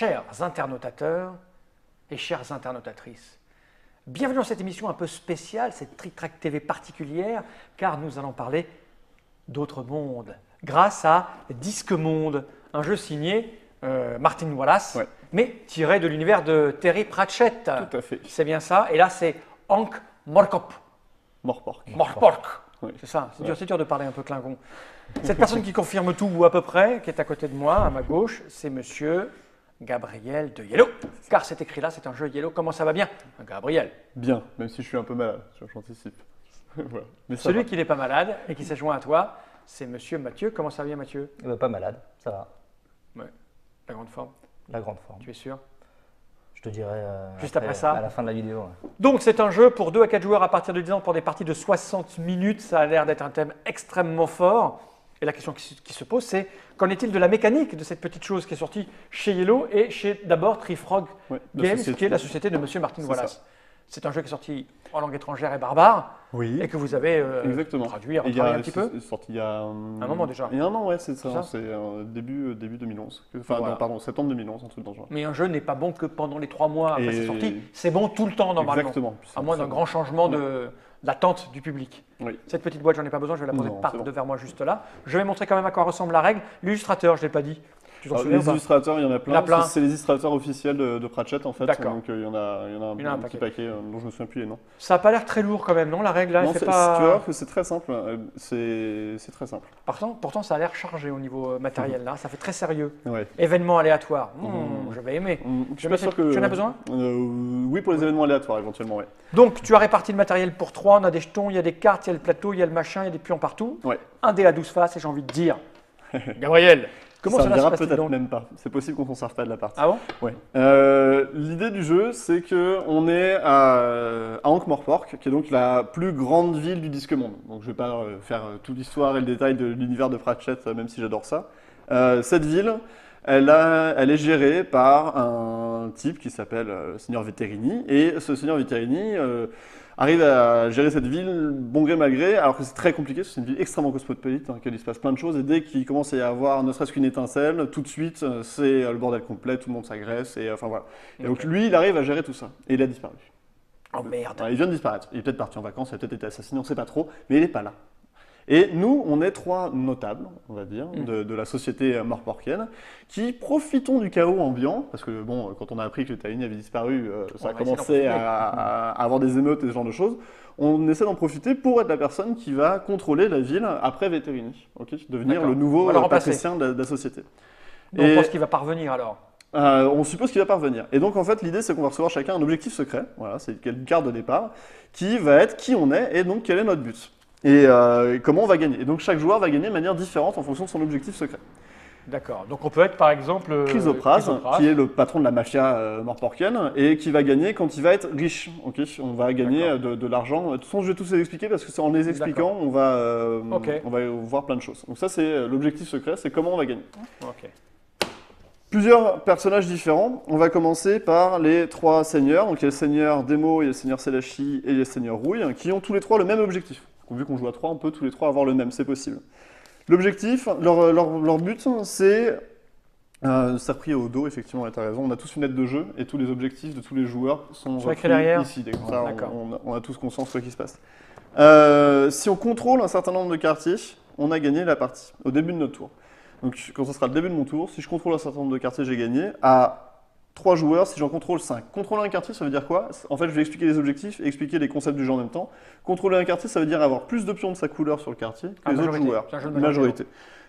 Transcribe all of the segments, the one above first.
chers internautateurs et chères internautatrices. Bienvenue dans cette émission un peu spéciale, cette Trick Track TV particulière, car nous allons parler d'autres mondes, grâce à Disque Monde, un jeu signé Martin Wallace, Ouais. mais tiré de l'univers de Terry Pratchett. Tout à fait. C'est bien ça, et là c'est Hank Morkop. Morpork. Morpork. Oui. C'est ça, Ouais. c'est dur de parler un peu Klingon. Cette personne qui confirme tout, ou à peu près, qui est à côté de moi, à ma gauche, c'est monsieur Gabriel de Yellow. Car c'est écrit là, c'est un jeu Yellow. Comment ça va bien, Gabriel? Bien, même si je suis un peu malade, j'anticipe. Voilà. Mais ça Celui va. qui n'est pas malade et qui s'est joint à toi, c'est monsieur Mathieu. Comment ça va bien, Mathieu? Eh ben, pas malade, ça va. Ouais. La grande forme, La grande forme. tu es sûr? Je te dirai Juste après ça. à la fin de la vidéo. Ouais. Donc c'est un jeu pour 2 à 4 joueurs à partir de 10 ans pour des parties de 60 minutes. Ça a l'air d'être un thème extrêmement fort. Et la question qui se pose, c'est qu'en est-il de la mécanique de cette petite chose qui est sortie chez Yellow et chez d'abord Trifrog Ouais, Games, qui est la société de monsieur Martin Wallace. C'est un jeu qui est sorti en langue étrangère et barbare Oui. et que vous avez Exactement. traduit, Et retravaillé un petit peu. C'est sorti il y a Un moment déjà. Il y a un an, ouais, c'est ça. ça C'est début 2011. Enfin, Voilà. non, pardon, septembre 2011, un truc dans le genre. Mais un jeu n'est pas bon que pendant les 3 mois après Et- sa sortie. C'est bon tout le temps normalement. Exactement. Puis c'est À moins très d'un bon. grand changement d'attente du public. Oui. Cette petite boîte, j'en ai pas besoin, je vais la poser Non, par c'est bon. devers moi juste là. Je vais montrer quand même à quoi ressemble la règle. L'illustrateur, je ne l'ai pas dit. Tu t'en Alors, souviens ou les pas? illustrateurs, il y en a plein. Il y en a plein. parce que C'est les illustrateurs officiels de Pratchett, en fait. D'accord. Donc il y en a un petit paquet dont je me souviens plus les noms. Ça n'a pas l'air très lourd quand même, non? La règle là, Non, c'est tu pas. vas voir que c'est très simple. C'est très simple. Pourtant, ça a l'air chargé au niveau matériel là. Ça fait très sérieux. Ouais. Événement aléatoire. Mmh. Je vais aimer. Je suis pas sûr que. Tu en as besoin? Oui, pour les événements aléatoires, éventuellement, oui. Donc, tu as réparti le matériel pour 3. On a des jetons, il y a des cartes, il y a le plateau, il y a le machin, il y a des pions partout. Ouais. Un dé à 12 faces et j'ai envie de dire. Gabriel, comment ça ça ne se dira passe-t-il peut-être donc? même pas. C'est possible qu'on s'en serve pas de la partie. Ah bon? Ouais. L'idée du jeu, c'est que on est à Ankh-Morpork, qui est donc la plus grande ville du Disque Monde. Donc je vais pas faire toute l'histoire et le détail de l'univers de Pratchett, même si j'adore ça. Cette ville, elle est gérée par un type qui s'appelle Seigneur Veterini, et ce Seigneur Veterini arrive à gérer cette ville bon gré mal gré, alors que c'est très compliqué, parce que c'est une ville extrêmement cosmopolite, dans laquelle il se passe plein de choses, et dès qu'il commence à y avoir ne serait-ce qu'une étincelle, tout de suite, c'est le bordel complet, tout le monde s'agresse, et enfin voilà. Et donc lui, il arrive à gérer tout ça, et il a disparu. Oh merde. Voilà, il vient de disparaître, il est peut-être parti en vacances, il a peut-être été assassiné, on ne sait pas trop, mais il n'est pas là. Et nous, on est 3 notables, on va dire, de la société morporkienne, qui profitons du chaos ambiant, parce que bon, quand on a appris que le Taïni avait disparu, ça a va essayer commencé d'en à avoir des émeutes et ce genre de choses. On essaie d'en profiter pour être la personne qui va contrôler la ville après Veterini, devenir D'accord. le nouveau On va le remplacer. patricien de la société. Donc, Et- on pense qu'il va parvenir alors. on suppose qu'il va parvenir. Et donc en fait l'idée c'est qu'on va recevoir chacun un objectif secret, voilà, c'est une carte de départ, qui va être qui on est et donc quel est notre but. Et comment on va gagner. Et donc chaque joueur va gagner de manière différente en fonction de son objectif secret. D'accord. Donc, on peut être par exemple. Chrysopras, qui est le patron de la mafia morporkienne, et qui va gagner quand il va être riche. On va gagner de l'argent. De toute façon je vais tous les expliquer parce que c'est en les expliquant on va voir plein de choses. Donc ça c'est l'objectif secret, c'est comment on va gagner. Ok. Plusieurs personnages différents. On va commencer par les 3 seigneurs. Donc il y a le seigneur Demo, il y a le seigneur Selachi et le seigneur Rouille, qui ont tous les 3 le même objectif. Donc, vu qu'on joue à 3, on peut tous les 3 avoir le même, c'est possible. L'objectif, leur but, c'est... ça pris au dos, effectivement, tu as raison. On a tous une aide de jeu et tous les objectifs de tous les joueurs sont écrits repris derrière. ici. Comme ça, D'accord. on a tous conscience de ce qui se passe. Si on contrôle un certain nombre de quartiers, on a gagné la partie au début de notre tour. Donc quand ce sera le début de mon tour, si je contrôle un certain nombre de quartiers, j'ai gagné. À 3 joueurs, si j'en contrôle 5. Contrôler un quartier, ça veut dire quoi? En fait, je vais expliquer les objectifs et expliquer les concepts du jeu en même temps. Contrôler un quartier, ça veut dire avoir plus de pions de sa couleur sur le quartier que les autres Majorité. joueurs. C'est un jeu de Majorité.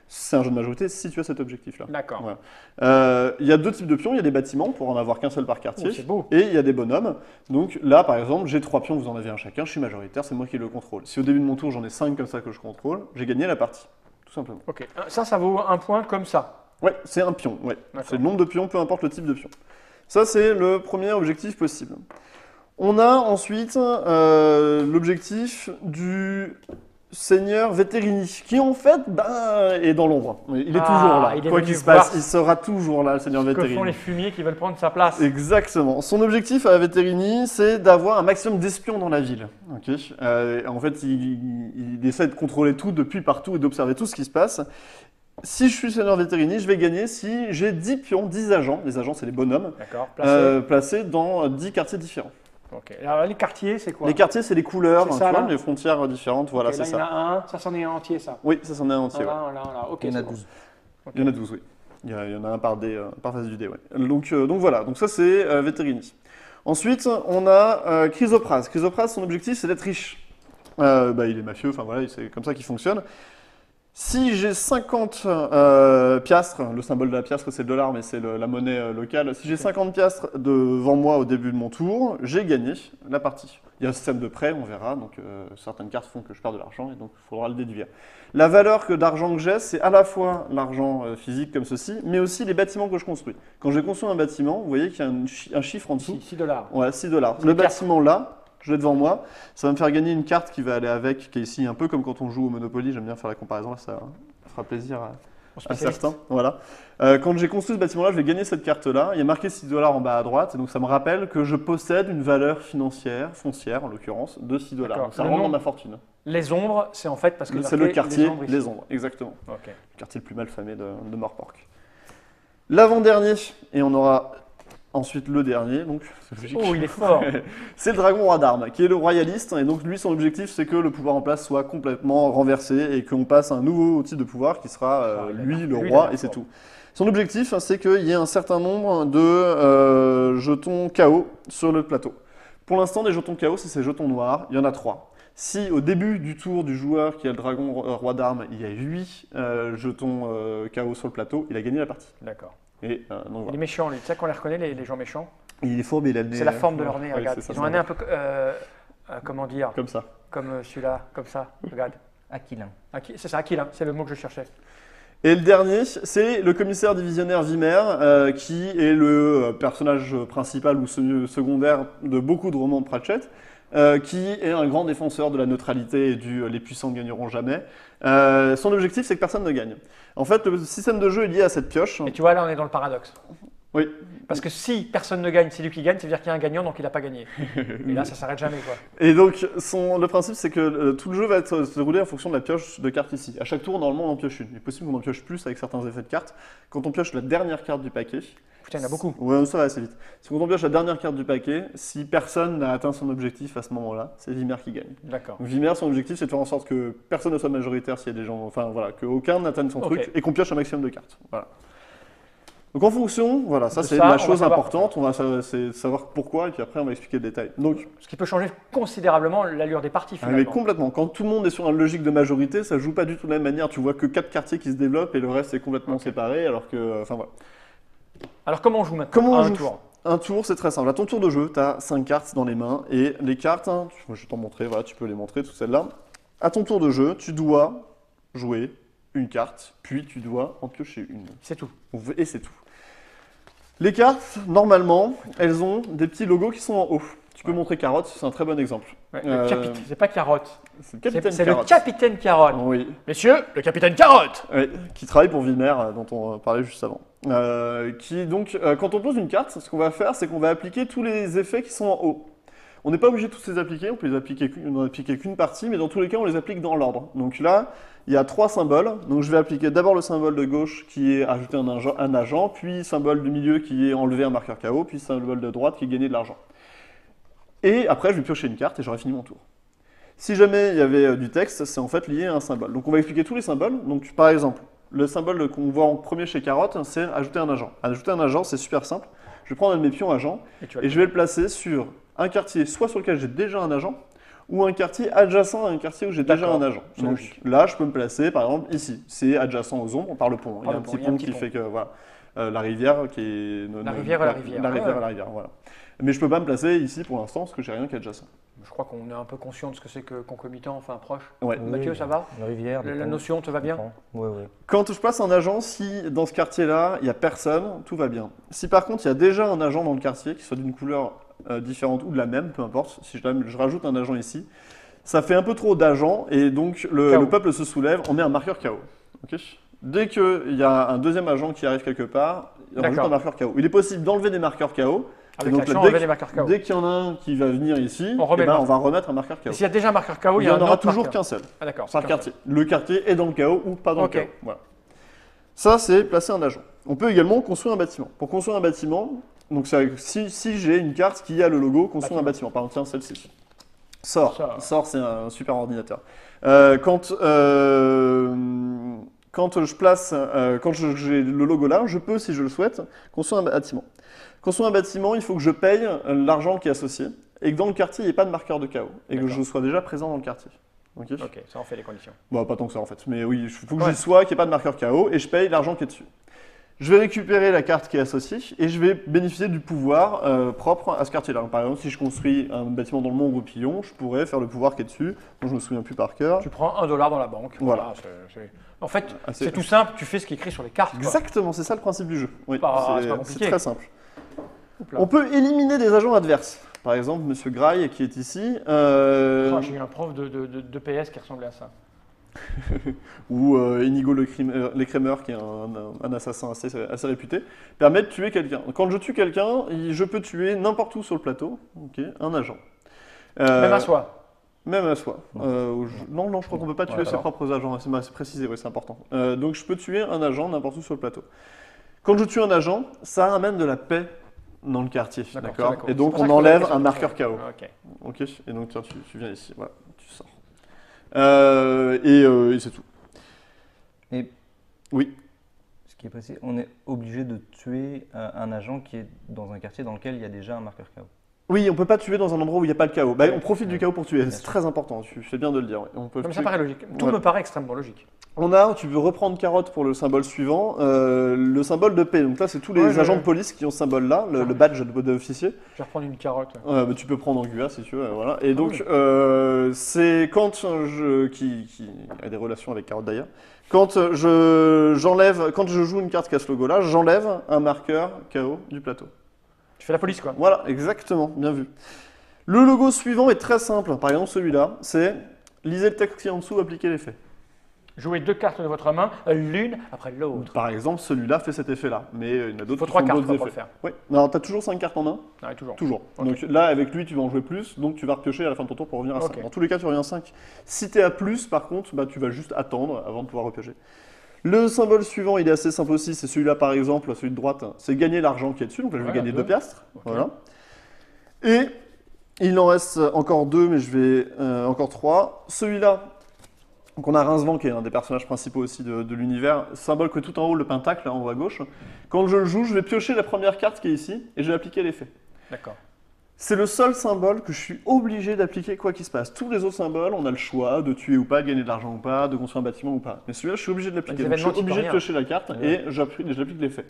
C'est un jeu de majorité si tu as cet objectif-là. D'accord. Voilà. Il y a 2 types de pions. Il y a des bâtiments pour en avoir qu'un seul par quartier. Oh, c'est beau. Et il y a des bonhommes. Donc là, par exemple, j'ai 3 pions, vous en avez un chacun. Je suis majoritaire, c'est moi qui le contrôle. Si au début de mon tour, j'en ai 5 comme ça que je contrôle, j'ai gagné la partie. Tout simplement. Ok. Ça vaut un point comme ça. Ouais, c'est un pion. Ouais. D'accord. C'est le nombre de pions, peu importe le type de pion. Ça, c'est le premier objectif possible. On a ensuite l'objectif du Seigneur Veterini, qui en fait est dans l'ombre. Il est toujours là. il est Quoi venu qu'il se passe, voir il sera toujours là, le Seigneur que Veterini. font les fumiers qui veulent prendre sa place. Exactement. Son objectif à Veterini, c'est d'avoir un maximum d'espions dans la ville. En fait, il essaie de contrôler tout depuis partout et d'observer tout ce qui se passe. Si je suis seigneur Vétérini, je vais gagner si j'ai 10 pions, 10 agents, les agents c'est les bonhommes, D'accord. Placé. placés dans 10 quartiers différents. Ok. Alors les quartiers, c'est quoi? Les quartiers c'est les couleurs, C'est hein, ça, tu vois, là les frontières différentes, voilà Ok, c'est là, il y en ça. a un. Ça, c'en est un entier, ça. Oui, ça c'en est un entier. ouais. Voilà. Ok. Il y en a c'est bon. 12. Ok. Il y en a 12, oui. Il y en a un par phase du dé, ouais. Donc voilà, donc ça c'est Vétérini. Ensuite, on a Chrysopras. Chrysopras, son objectif c'est d'être riche. Il est mafieux, enfin voilà, c'est comme ça qu'il fonctionne. Si j'ai 50 piastres, le symbole de la piastre c'est le dollar, mais c'est la monnaie locale. Si j'ai 50 piastres devant moi au début de mon tour, j'ai gagné la partie. Il y a un système de prêt, on verra, donc certaines cartes font que je perds de l'argent et donc il faudra le déduire. La valeur d'argent que j'ai, c'est à la fois l'argent physique comme ceci, mais aussi les bâtiments que je construis. Quand j'ai construit un bâtiment, vous voyez qu'il y a un chiffre en dessous. 6 $. Ouais, 6 $. C'est Le une carte. bâtiment là, je l'ai devant moi, ça va me faire gagner une carte qui va aller avec, qui est ici un peu comme quand on joue au Monopoly, j'aime bien faire la comparaison, là, ça fera plaisir à certains. Voilà. Quand j'ai construit ce bâtiment-là, je vais gagner cette carte-là, il y a marqué 6 $ en bas à droite, et donc ça me rappelle que je possède une valeur financière, foncière en l'occurrence, de 6 $. D'accord. Donc ça Le rentre dans nom- ma fortune. Les ombres, c'est en fait parce que C'est le quartier, ici. les ombres, exactement. Ok. Le quartier le plus mal famé de Morpork. L'avant-dernier, et on aura ensuite le dernier, donc c'est logique. Oh, il est fort. C'est le dragon roi d'armes, qui est le royaliste, et donc lui, son objectif, c'est que le pouvoir en place soit complètement renversé et qu'on passe à un nouveau type de pouvoir qui sera il a lui, l'air- le lui, il a roi, l'air et c'est fort. tout. Son objectif, c'est qu'il y ait un certain nombre de jetons KO sur le plateau. Pour l'instant, des jetons KO, c'est ces jetons noirs, il y en a 3. Si au début du tour du joueur qui a le dragon roi d'armes, il y a 8 jetons KO sur le plateau, il a gagné la partie. D'accord. Et donc Il est voilà. méchant, lui. Tu sais qu'on les reconnaît, les gens méchants? Il est fourbe, il a le nez. C'est la forme de leur nez, ouais, regarde. c'est ça, Ils ont un nez un peu, comment dire, comme ça. comme celui-là, comme ça, regarde. Aquilin. C'est ça, Aquilin, c'est le mot que je cherchais. Et le dernier, c'est le commissaire divisionnaire Vimer, qui est le personnage principal ou secondaire de beaucoup de romans de Pratchett, qui est un grand défenseur de la neutralité et du les puissants ne gagneront jamais. Son objectif, c'est que personne ne gagne. En fait, le système de jeu est lié à cette pioche. Et tu vois, là, on est dans le paradoxe. Oui, Parce que si personne ne gagne, c'est lui qui gagne, ça veut dire qu'il y a un gagnant, donc il n'a pas gagné. Et là, ça s'arrête jamais, quoi. et donc le principe, c'est que tout le jeu va se dérouler en fonction de la pioche de cartes ici. À chaque tour, normalement, on en pioche une. Il est possible qu'on en pioche plus avec certains effets de cartes. Quand on pioche la dernière carte du paquet, Putain, il y en a beaucoup. ouais, ça va assez vite. Si on pioche la dernière carte du paquet, si personne n'a atteint son objectif à ce moment-là, c'est Vimer qui gagne. D'accord. Donc Vimer, son objectif, c'est de faire en sorte que personne ne soit majoritaire s'il y a des gens, enfin voilà, qu'aucun n'atteigne son Ok. truc et qu'on pioche un maximum de cartes. Voilà. Donc en fonction, voilà, ça De c'est ça, on la va chose savoir. importante, on va savoir pourquoi et puis après on va expliquer le détail. Donc, Ce qui peut changer considérablement l'allure des parties, mais finalement. complètement, quand tout le monde est sur une logique de majorité, ça joue pas du tout de la même manière, tu vois que 4 quartiers qui se développent et le reste est complètement Ok. séparé alors que, enfin voilà. Alors, comment on joue maintenant? Comment on À un joue tour. Un tour, c'est très simple. À ton tour de jeu, tu as 5 cartes dans les mains. Et les cartes, je vais t'en montrer, voilà, tu peux les montrer, toutes celles-là. À ton tour de jeu, tu dois jouer une carte, puis tu dois en piocher une. C'est tout. Et c'est tout. Les cartes, normalement, elles ont des petits logos qui sont en haut. Tu peux montrer Carotte, c'est un très bon exemple. Ouais, Euh, c'est pas Carotte. C'est le capitaine C'est le Carotte. capitaine Carotte. Oui, Messieurs, le capitaine Carotte. oui, qui travaille pour Vimer, dont on parlait juste avant. Quand on pose une carte, ce qu'on va faire, c'est qu'on va appliquer tous les effets qui sont en haut. On n'est pas obligé de tous les appliquer, on peut les appliquer n'en appliquer qu'une partie, mais dans tous les cas, on les applique dans l'ordre. Donc là, il y a 3 symboles. Donc je vais appliquer d'abord le symbole de gauche qui est ajouter un agent, puis symbole du milieu qui est enlever un marqueur KO, puis symbole de droite qui est gagner de l'argent. Et après, je vais piocher une carte et j'aurai fini mon tour. Si jamais il y avait du texte, c'est en fait lié à un symbole. Donc on va expliquer tous les symboles. Donc par exemple, le symbole qu'on voit en premier chez Carotte, c'est ajouter un agent. Ajouter un agent, c'est super simple. Je vais prendre un de mes pions agents et je vais le placer sur un quartier soit sur lequel j'ai déjà un agent, ou un quartier adjacent à un quartier où j'ai déjà D'accord, un agent. c'est Donc logique. là, je peux me placer par exemple ici. C'est adjacent aux ombres par le pont. Il y a le un pont, petit il y a un pont petit qui pont. fait que voilà. La rivière qui est. La rivière à la rivière. La rivière Ouais. à la rivière, voilà. Mais je peux pas me placer ici pour l'instant parce que j'ai rien qui est adjacent. Je crois qu'on est un peu conscient de ce que c'est que concomitant, enfin proche. Ouais. Mathieu, ça va? Une rivière. La notion te va bien? Oui, oui. Quand je place un agent, si dans ce quartier-là, il n'y a personne, tout va bien. Si par contre, il y a déjà un agent dans le quartier, qui soit d'une couleur différente ou de la même, peu importe, si je rajoute un agent ici, ça fait un peu trop d'agents et donc le peuple se soulève, on met un marqueur KO. Ok. Dès qu'il y a un deuxième agent qui arrive quelque part, on rajoute D'accord. un marqueur KO. Il est possible d'enlever des marqueurs KO. Avec Et donc, l'action, là, enlever les marqueurs KO. Dès qu'il y en a un qui va venir ici, On remet eh le ben, on marqueur. va remettre un marqueur KO. Et s'il y a déjà un marqueur KO, Il n'y en un aura autre toujours marqueur. qu'un seul. Ah d'accord. Par c'est quartier. Le quartier est dans le KO ou pas dans Ok. le KO. Voilà. Ça, c'est placer un agent. On peut également construire un bâtiment. Pour construire un bâtiment, donc si j'ai une carte qui a le logo, construire un bâtiment. Par exemple, tiens, celle-ci. Sort, c'est un super ordinateur. Quand je place, quand j'ai le logo là, je peux, si je le souhaite, construire un bâtiment. Construire un bâtiment, il faut que je paye l'argent qui est associé et que dans le quartier, il n'y ait pas de marqueur de chaos et que je sois déjà présent dans le quartier. Ok, ça en fait les conditions. Bon, pas tant que ça en fait, mais oui, il faut que j'y sois, qu'il n'y ait pas de marqueur KO et je paye l'argent qui est dessus. Je vais récupérer la carte qui est associée et je vais bénéficier du pouvoir propre à ce quartier-là. Par exemple, si je construis un bâtiment dans le Mont Roupillon, je pourrais faire le pouvoir qui est dessus, dont je ne me souviens plus par cœur. Tu prends $1 dans la banque. Voilà. En fait, c'est tout simple, tu fais ce qui est écrit sur les cartes. Exactement, c'est ça le principe du jeu. Oui, c'est très simple. Là. On peut éliminer des agents adverses. Par exemple, Monsieur Grail qui est ici. J'ai eu un prof de PS qui ressemblait à ça. Ou Inigo l'écrémeur, qui est un assassin assez réputé, permet de tuer quelqu'un. Quand je tue quelqu'un, je peux tuer n'importe où sur le plateau, un agent. Même à soi. Même à soi. Non, je crois qu'on ne peut pas tuer ses propres agents, c'est précisé, c'est important. Donc je peux tuer un agent n'importe où sur le plateau. Quand je tue un agent, ça amène de la paix dans le quartier, d'accord. Et donc on enlève un marqueur KO. Ok. Et donc tiens, tu viens ici, voilà, tu sors. Et c'est tout. Et oui. Ce qui est précis, on est obligé de tuer un agent qui est dans un quartier dans lequel il y a déjà un marqueur KO. Oui, on ne peut pas tuer dans un endroit où il n'y a pas le chaos. On profite du chaos pour tuer, c'est très important, tu fais bien de le dire. Ça paraît logique. Tout me paraît extrêmement logique. Tu veux reprendre carotte pour le symbole suivant, le symbole de paix. Donc là, c'est tous les agents de police qui ont ce symbole-là, le badge d'officier. Je vais reprendre une carotte. Tu peux prendre Angua si tu veux, voilà. Et donc, c'est quand qui a des relations avec carotte d'ailleurs, quand je joue une carte qui a ce logo-là, j'enlève un marqueur KO du plateau. Tu fais la police, quoi. Voilà, exactement, bien vu. Le logo suivant est très simple. Par exemple, celui-là, c'est lisez le texte qui est en dessous, appliquez l'effet. Jouez 2 cartes de votre main, l'une après l'autre. Par exemple, celui-là fait cet effet-là, mais il y en a d'autres qui font 3 cartes d'autres pour effets. le faire. Oui, alors tu as toujours 5 cartes en main. Oui, toujours. Toujours. Okay. Donc là, avec lui, tu vas en jouer plus, donc tu vas repiocher à la fin de ton tour pour revenir à 5. Dans tous les cas, tu reviens à 5. Si tu es à plus, par contre, tu vas juste attendre avant de pouvoir repiocher. Le symbole suivant, il est assez simple aussi, c'est celui-là par exemple, celui de droite, c'est gagner l'argent qui est dessus, donc là je vais gagner 2 piastres. Voilà. Et il en reste encore 2, mais je vais encore 3. Celui-là, donc on a Rincevent qui est un des personnages principaux aussi de l'univers, symbole que tout en haut, le pentacle, là, en haut à gauche. Quand je le joue, je vais piocher la première carte qui est ici et je vais appliquer l'effet. D'accord. C'est le seul symbole que je suis obligé d'appliquer quoi qu'il se passe. Tous les autres symboles, on a le choix de tuer ou pas, de gagner de l'argent ou pas, de construire un bâtiment ou pas. Mais celui-là, je suis obligé de l'appliquer. Je suis obligé de piocher la carte et j'applique l'effet.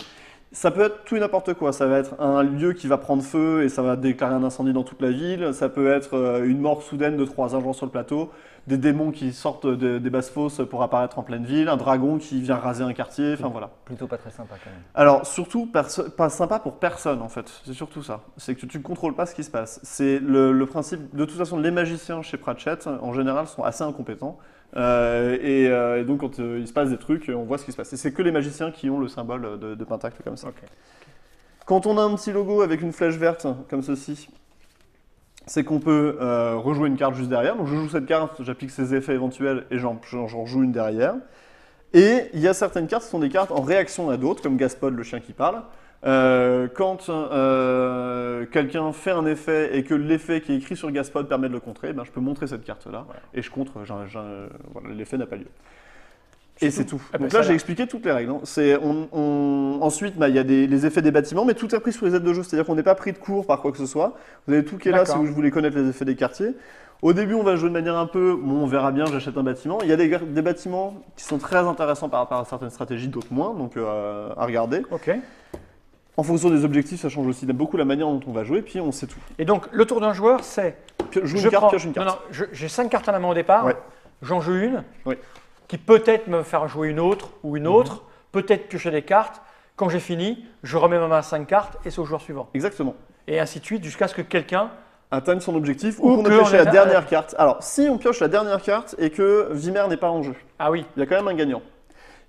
Ça peut être tout et n'importe quoi. Ça va être un lieu qui va prendre feu et ça va déclarer un incendie dans toute la ville. Ça peut être une mort soudaine de 3 agents sur le plateau. Des démons qui sortent des basses-fosses pour apparaître en pleine ville. Un dragon qui vient raser un quartier. Enfin voilà. Plutôt pas très sympa quand même. Alors surtout, pas sympa pour personne en fait. C'est surtout ça. C'est que tu ne contrôles pas ce qui se passe. C'est le principe. De toute façon, les magiciens chez Pratchett, en général, sont assez incompétents. Et donc quand il se passe des trucs, on voit ce qui se passe. Et c'est que les magiciens qui ont le symbole de pentacle comme ça. Okay. Quand on a un petit logo avec une flèche verte comme ceci, c'est qu'on peut rejouer une carte juste derrière. Donc je joue cette carte, j'applique ses effets éventuels et j'en joue une derrière. Et il y a certaines cartes qui sont des cartes en réaction à d'autres, comme Gaspod, le chien qui parle. Quand quelqu'un fait un effet et que l'effet qui est écrit sur Gaspod permet de le contrer, je peux montrer cette carte-là et je contre, voilà, l'effet n'a pas lieu. Et c'est tout. Donc là, j'ai expliqué toutes les règles. Ensuite, il y a les effets des bâtiments, mais tout est pris sur les aides de jeu, c'est-à-dire qu'on n'est pas pris de court par quoi que ce soit. Vous avez tout qui est là si vous voulez connaître les effets des quartiers. Au début, on va jouer de manière un peu, on verra bien, j'achète un bâtiment. Il y a des bâtiments qui sont très intéressants par rapport à certaines stratégies, d'autres moins, donc à regarder. Ok. En fonction des objectifs, ça change aussi beaucoup la manière dont on va jouer, puis on sait tout. Et donc, le tour d'un joueur, c'est... Joue une carte, pioche une carte. Non, j'ai 5 cartes à la main au départ, j'en joue une, qui peut-être me faire jouer une autre ou une autre, peut-être piocher des cartes. Quand j'ai fini, je remets ma main à 5 cartes et c'est au joueur suivant. Exactement. Et ainsi de suite, jusqu'à ce que quelqu'un atteigne son objectif ou qu'on ait pioché la dernière carte. Alors, si on pioche la dernière carte et que Vimer n'est pas en jeu, il y a quand même un gagnant.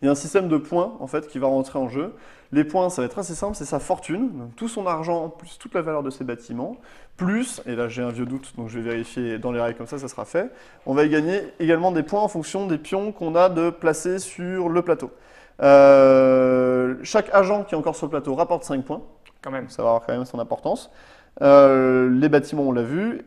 Il y a un système de points en fait qui va rentrer en jeu. Les points, ça va être assez simple, c'est sa fortune, donc tout son argent plus toute la valeur de ses bâtiments, plus, et là j'ai un vieux doute, donc je vais vérifier dans les règles comme ça sera fait, on va gagner également des points en fonction des pions qu'on a de placer sur le plateau. Chaque agent qui est encore sur le plateau rapporte 5 points. Quand même. Ça va avoir quand même son importance. Les bâtiments, on l'a vu.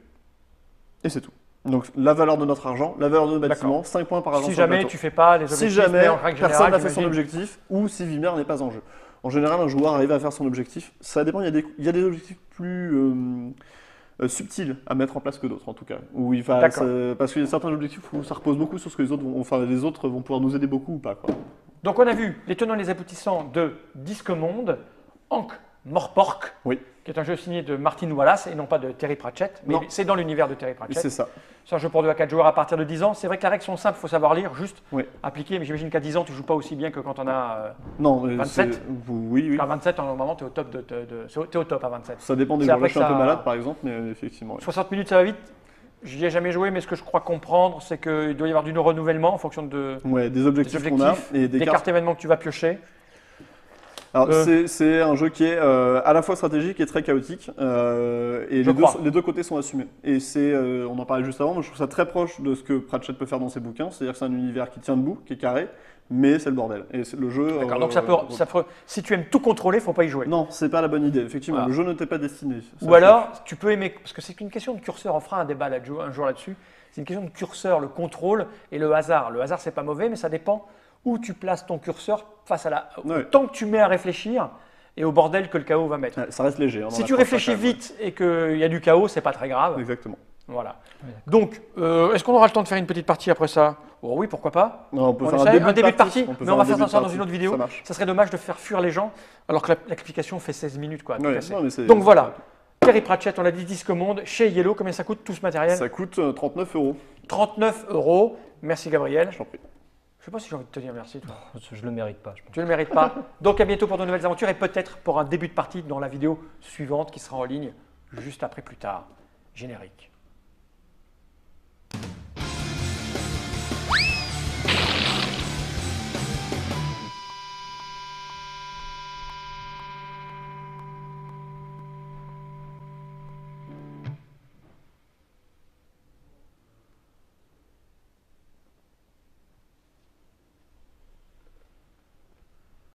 Et c'est tout. Donc la valeur de notre argent, la valeur de nos bâtiments, 5 points par agent Si sur le jamais plateau. tu fais pas les objectifs, Si jamais mais en règle personne générale, n'a fait son j'imagine- objectif ou si Vimir n'est pas en jeu. En général, un joueur arrive à faire son objectif. Ça dépend, il y a des objectifs plus subtils à mettre en place que d'autres en tout cas. Où D'accord. parce qu'il y a certains objectifs où ça repose beaucoup sur ce que les autres les autres vont pouvoir nous aider beaucoup ou pas, quoi. Donc on a vu les tenants et les aboutissants de Disque Monde, Ankh Morpork, Oui. qui est un jeu signé de Martin Wallace et non pas de Terry Pratchett, mais Non. c'est dans l'univers de Terry Pratchett. C'est ça. C'est un jeu pour 2 à 4 joueurs à partir de 10 ans. C'est vrai que les règles sont simples, il faut savoir lire, juste Oui. appliquer, mais j'imagine qu'à 10 ans, tu joues pas aussi bien que quand on a... Non, mais 27? oui. À 27, normalement, tu es au top, t'es au top à 27. Ça dépend des C'est jours. après Là, je suis que un peu ça- malade, par exemple, mais effectivement. Oui. 60 minutes, ça va vite. J'y ai jamais joué, mais ce que je crois comprendre, c'est qu'il doit y avoir du renouvellement en fonction de, Ouais, des des objectifs qu'on objectifs, a et des des cartes. cartes événements que tu vas piocher. Alors, Euh. c'est un jeu qui est à la fois stratégique et très chaotique, et Je crois. les deux côtés sont assumés. Et on en parlait juste avant, mais je trouve ça très proche de ce que Pratchett peut faire dans ses bouquins, c'est-à-dire que c'est un univers qui tient debout, qui est carré, mais c'est le bordel. Et le jeu. D'accord, donc si tu aimes tout contrôler, il ne faut pas y jouer. Non, c'est pas la bonne idée. Effectivement, Voilà. le jeu ne t'est pas destiné. Ça, Ou alors, tu peux aimer, parce que c'est une question de curseur, on fera un débat un jour là-dessus, c'est une question de curseur, le contrôle et le hasard. Le hasard, c'est pas mauvais, mais ça dépend où tu places ton curseur face au Ouais. temps que tu mets à réfléchir et au bordel que le chaos va mettre. Ouais, ça reste léger. Hein, dans Si tu l'approche, réfléchis quand même. vite et qu'il y a du chaos, c'est pas très grave. Exactement. Voilà. Donc, est-ce qu'on aura le temps de faire une petite partie après ça? Oh, oui, pourquoi pas. Non, on peut On faire essaie un début de partie, partie, peut mais faire on va un faire début de ça dans partie. une autre vidéo. Ça marche. Ça serait dommage de faire fuir les gens alors que l'explication fait 16 minutes. Quoi, à tout Ouais, casser. non, mais Donc voilà, Terry Pratchett, on l'a dit, Disque Monde, chez Yellow, combien ça coûte tout ce matériel? Ça coûte 39 €. 39 €. Merci Gabriel. Je t'en prie. Je sais pas si j'ai envie de te dire merci. Toi. Je le mérite pas, je pense. Tu ne le mérites pas. Donc à bientôt pour de nouvelles aventures et peut-être pour un début de partie dans la vidéo suivante qui sera en ligne juste après plus tard. Générique.